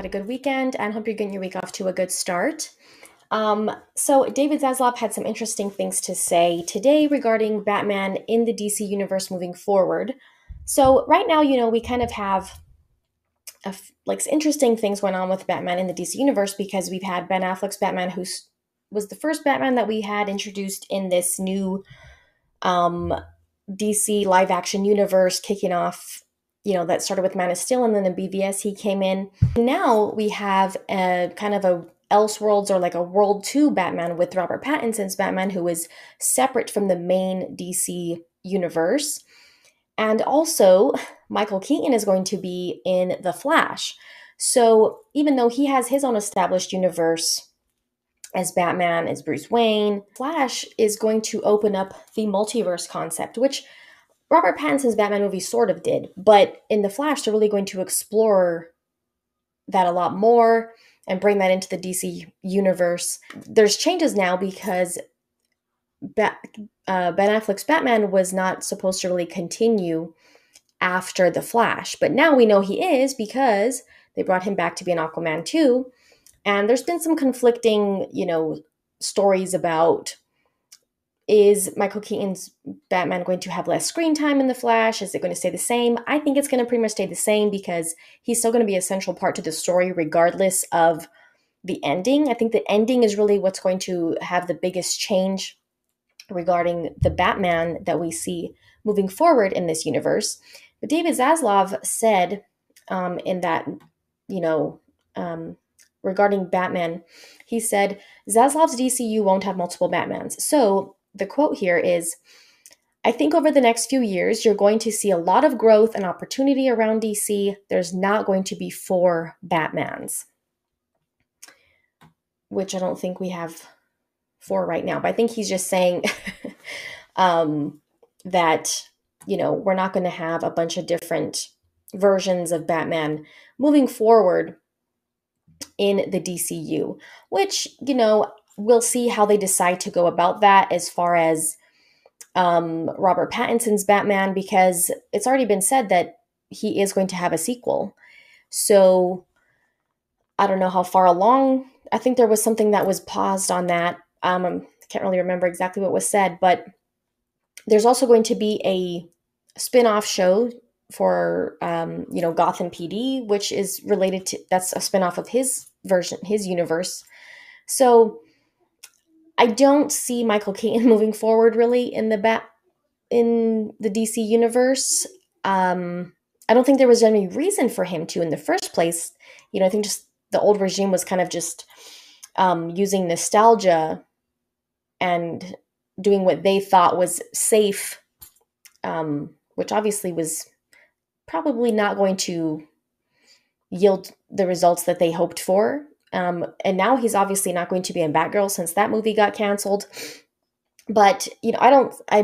a good weekend and hope you're getting your week off to a good start. So David Zaslav had some interesting things to say today regarding Batman in the DC universe moving forward. So right now, we kind of have like interesting things going on with Batman in the DC universe because we've had Ben Affleck's Batman, who was the first Batman that we had introduced in this new um, DC live action universe, kicking off. That started with Man of Steel, and then in BVS he came in. Now we have a kind of a Elseworlds or like a World 2 Batman with Robert Pattinson's Batman, who is separate from the main DC universe. And also, Michael Keaton is going to be in The Flash. So even though he has his own established universe as Batman, as Bruce Wayne, Flash is going to open up the multiverse concept, which Robert Pattinson's Batman movie sort of did. But in The Flash, they're really going to explore that a lot more and bring that into the DC universe. There's changes now because Ben Affleck's Batman was not supposed to really continue after The Flash. But now we know he is because they brought him back to be an Aquaman 2. And there's been some conflicting, stories about, is Michael Keaton's Batman going to have less screen time in The Flash? Is it going to stay the same? I think it's going to pretty much stay the same because he's still going to be a central part to the story regardless of the ending. I think the ending is really what's going to have the biggest change regarding the Batman that we see moving forward in this universe. But David Zaslav said in that, regarding Batman, he said, Zaslav's DCU won't have multiple Batmans. So the quote here is, I think over the next few years, you're going to see a lot of growth and opportunity around DC. There's not going to be 4 Batmans, which I don't think we have 4 right now. But I think he's just saying that, we're not going to have a bunch of different versions of Batman moving forward in the DCU, which, we'll see how they decide to go about that as far as Robert Pattinson's Batman, because it's already been said that he is going to have a sequel. So I don't know how far along. I think there was something that was paused on that. I can't really remember exactly what was said, but there's also going to be a spin-off show for, Gotham PD, which is related to, that's a spin-off of his version, his universe. So I don't see Michael Keaton moving forward really in the DC universe. I don't think there was any reason for him to in the first place. I think just the old regime was kind of just using nostalgia and doing what they thought was safe, which obviously was probably not going to yield the results that they hoped for. And now he's obviously not going to be in Batgirl since that movie got canceled. But, I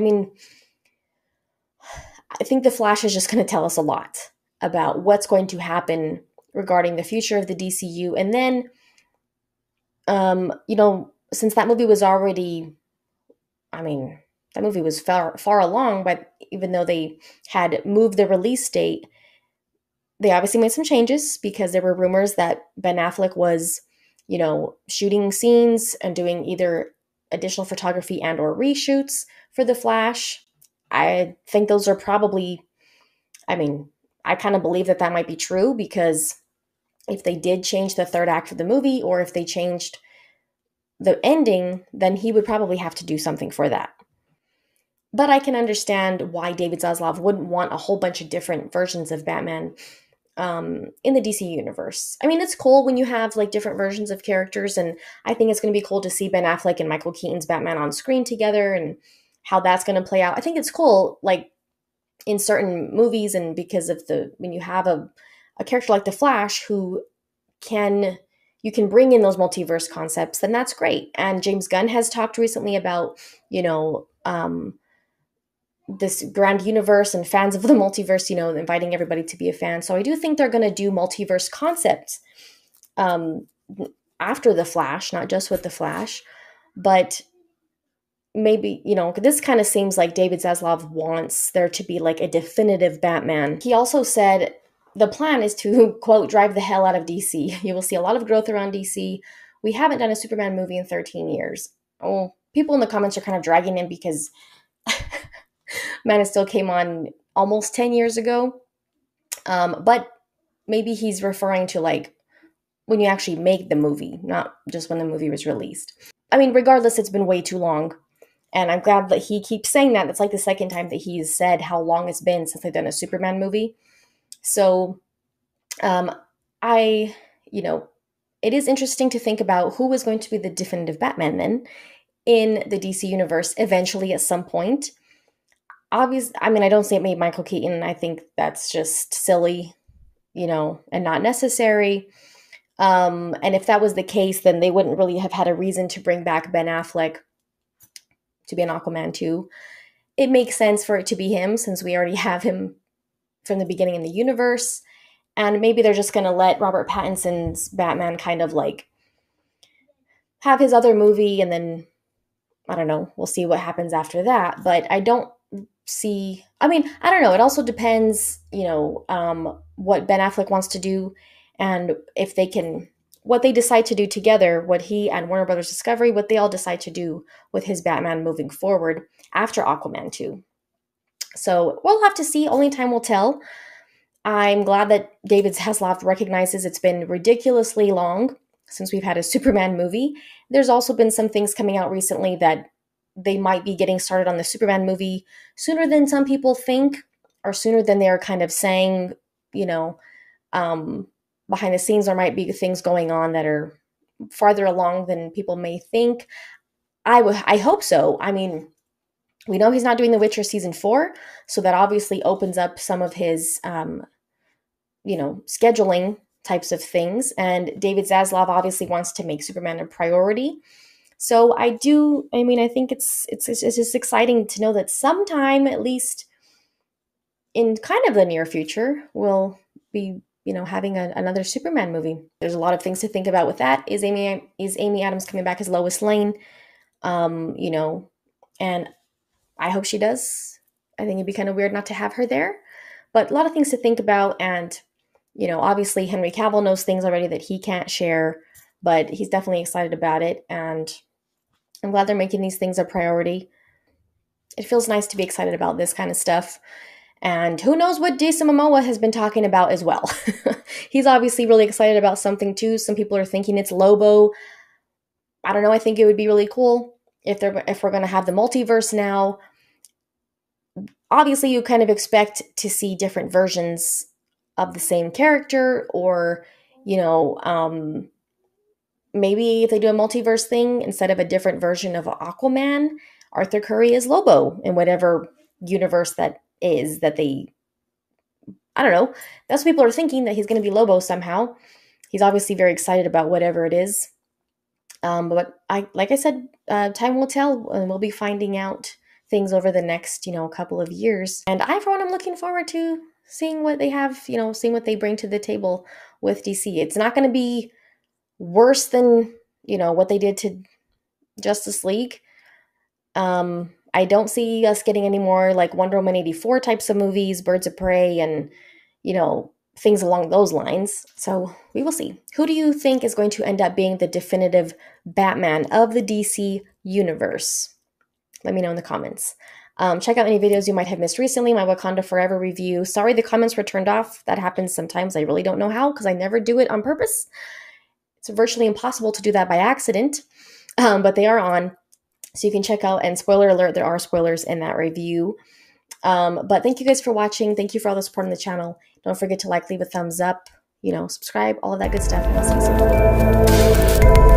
think The Flash is just going to tell us a lot about what's going to happen regarding the future of the DCU. And then, since that movie was already, that movie was far along, but even though they had moved the release date, they obviously made some changes because there were rumors that Ben Affleck was, shooting scenes and doing either additional photography and or reshoots for The Flash. I think those are probably, I kind of believe that might be true because if they did change the third act of the movie or if they changed the ending, then he would probably have to do something for that. But I can understand why David Zaslav wouldn't want a whole bunch of different versions of Batman in the DC universe. It's cool when you have like different versions of characters, and I think it's going to be cool to see Ben Affleck and Michael Keaton's Batman on screen together and how that's going to play out. I think it's cool, like in certain movies, and because of when you have a character like the Flash who you can bring in those multiverse concepts, then that's great. And James Gunn has talked recently about, this grand universe and fans of the multiverse, inviting everybody to be a fan. So I do think they're going to do multiverse concepts after The Flash, not just with The Flash, but maybe, this kind of seems like David Zaslav wants there to be like a definitive Batman. He also said the plan is to, quote, drive the hell out of DC. You will see a lot of growth around DC. We haven't done a Superman movie in 13 years. Oh, people in the comments are kind of dragging him because Man of Steel came on almost 10 years ago. But maybe he's referring to like when you actually make the movie, not just when the movie was released. I mean, regardless, it's been way too long. And I'm glad that he keeps saying that. It's like the second time that he's said how long it's been since they've done a Superman movie. So, I, you know, it is interesting to think about who is going to be the definitive Batman then in the DC universe eventually at some point. Obviously, I mean, I don't say it made Michael Keaton. I think that's just silly, and not necessary. And if that was the case, then they wouldn't really have had a reason to bring back Ben Affleck to be an Aquaman 2. It makes sense for it to be him since we already have him from the beginning in the universe. And maybe they're just going to let Robert Pattinson's Batman kind of like have his other movie and then, I don't know, we'll see what happens after that. But I don't see, I mean, I don't know. It also depends, what Ben Affleck wants to do and if they can, what they decide to do together, what he and Warner Brothers Discovery, what they all decide to do with his Batman moving forward after Aquaman 2. So we'll have to see. Only time will tell. I'm glad that David Zaslav recognizes it's been ridiculously long since we've had a Superman movie. There's also been some things coming out recently that they might be getting started on the Superman movie sooner than some people think, or sooner than they're kind of saying, behind the scenes there might be things going on that are farther along than people may think. I hope so. I mean, we know he's not doing The Witcher season 4, so that obviously opens up some of his, scheduling types of things. And David Zaslav obviously wants to make Superman a priority. So I think it's just exciting to know that sometime, at least in kind of the near future, we'll be, having another Superman movie. There's a lot of things to think about with that. Is Amy Adams coming back as Lois Lane? And I hope she does. I think it'd be kind of weird not to have her there. But a lot of things to think about. And, obviously Henry Cavill knows things already that he can't share, but he's definitely excited about it. And I'm glad they're making these things a priority. It feels nice to be excited about this kind of stuff. And who knows what Jason Momoa has been talking about as well. He's obviously really excited about something too. Some people are thinking it's Lobo. I don't know. I think it would be really cool if we're going to have the multiverse now. Obviously, you kind of expect to see different versions of the same character, or, maybe if they do a multiverse thing, instead of a different version of Aquaman, Arthur Curry is Lobo in whatever universe that is that they, I don't know. That's what people are thinking, that he's going to be Lobo somehow. He's obviously very excited about whatever it is. But like I said, time will tell, and we'll be finding out things over the next, couple of years. And I, for one, am looking forward to seeing what they have, seeing what they bring to the table with DC. It's not going to be worse than, what they did to Justice League. I don't see us getting any more like Wonder Woman 84 types of movies, Birds of Prey, and, things along those lines. So we will see. Who do you think is going to end up being the definitive Batman of the DC universe? Let me know in the comments. Check out any videos you might have missed recently, my Wakanda Forever review. Sorry the comments were turned off. That happens sometimes. I really don't know how, because I never do it on purpose. It's virtually impossible to do that by accident, but they are on. So you can check out, and spoiler alert, there are spoilers in that review. But thank you guys for watching. Thank you for all the support on the channel. Don't forget to like, leave a thumbs up, subscribe, all of that good stuff. And I'll see you soon.